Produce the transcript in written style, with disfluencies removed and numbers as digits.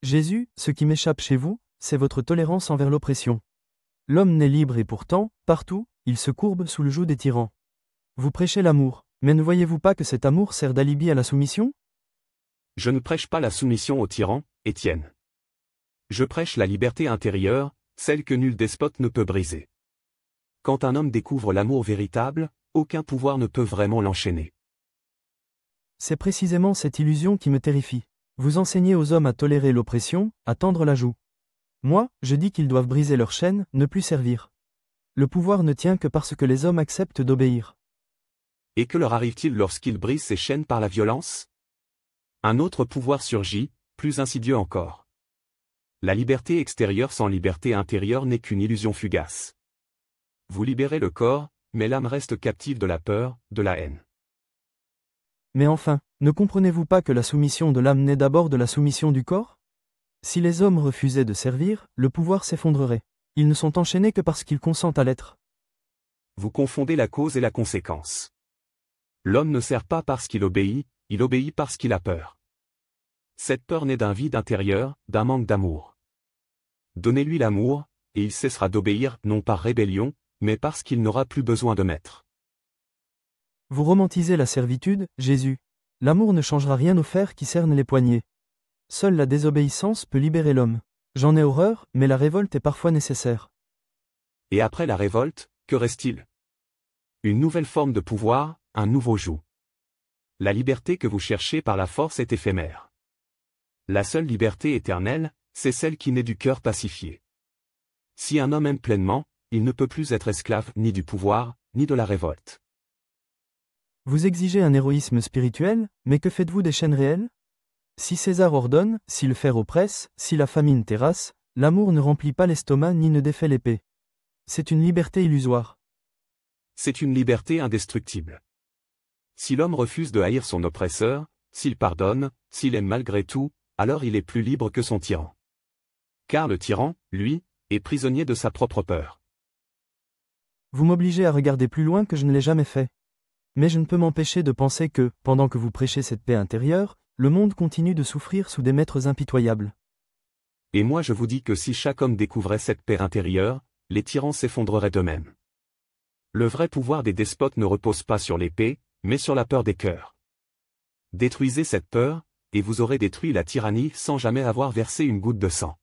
Jésus, ce qui m'échappe chez vous, c'est votre tolérance envers l'oppression. L'homme naît libre et pourtant, partout, il se courbe sous le joug des tyrans. Vous prêchez l'amour, mais ne voyez-vous pas que cet amour sert d'alibi à la soumission? Je ne prêche pas la soumission aux tyrans, Étienne. Je prêche la liberté intérieure, celle que nul despote ne peut briser. Quand un homme découvre l'amour véritable, aucun pouvoir ne peut vraiment l'enchaîner. C'est précisément cette illusion qui me terrifie. Vous enseignez aux hommes à tolérer l'oppression, à tendre la joue. Moi, je dis qu'ils doivent briser leurs chaînes, ne plus servir. Le pouvoir ne tient que parce que les hommes acceptent d'obéir. Et que leur arrive-t-il lorsqu'ils brisent ces chaînes par la violence? Un autre pouvoir surgit, plus insidieux encore. La liberté extérieure sans liberté intérieure n'est qu'une illusion fugace. Vous libérez le corps, mais l'âme reste captive de la peur, de la haine. Mais enfin, ne comprenez-vous pas que la soumission de l'âme naît d'abord de la soumission du corps? Si les hommes refusaient de servir, le pouvoir s'effondrerait. Ils ne sont enchaînés que parce qu'ils consentent à l'être. Vous confondez la cause et la conséquence. L'homme ne sert pas parce qu'il obéit parce qu'il a peur. Cette peur naît d'un vide intérieur, d'un manque d'amour. Donnez-lui l'amour, et il cessera d'obéir, non par rébellion, mais parce qu'il n'aura plus besoin de maître. Vous romantisez la servitude, Jésus. L'amour ne changera rien au fer qui cerne les poignets. Seule la désobéissance peut libérer l'homme. J'en ai horreur, mais la révolte est parfois nécessaire. Et après la révolte, que reste-t-il? Une nouvelle forme de pouvoir, un nouveau joug. La liberté que vous cherchez par la force est éphémère. La seule liberté éternelle, c'est celle qui naît du cœur pacifié. Si un homme aime pleinement, il ne peut plus être esclave ni du pouvoir, ni de la révolte. Vous exigez un héroïsme spirituel, mais que faites-vous des chaînes réelles? Si César ordonne, si le fer oppresse, si la famine terrasse, l'amour ne remplit pas l'estomac ni ne défait l'épée. C'est une liberté illusoire. C'est une liberté indestructible. Si l'homme refuse de haïr son oppresseur, s'il pardonne, s'il aime malgré tout, alors il est plus libre que son tyran. Car le tyran, lui, est prisonnier de sa propre peur. Vous m'obligez à regarder plus loin que je ne l'ai jamais fait. Mais je ne peux m'empêcher de penser que, pendant que vous prêchez cette paix intérieure, le monde continue de souffrir sous des maîtres impitoyables. Et moi je vous dis que si chaque homme découvrait cette paix intérieure, les tyrans s'effondreraient d'eux-mêmes. Le vrai pouvoir des despotes ne repose pas sur l'épée, mais sur la peur des cœurs. Détruisez cette peur, et vous aurez détruit la tyrannie sans jamais avoir versé une goutte de sang.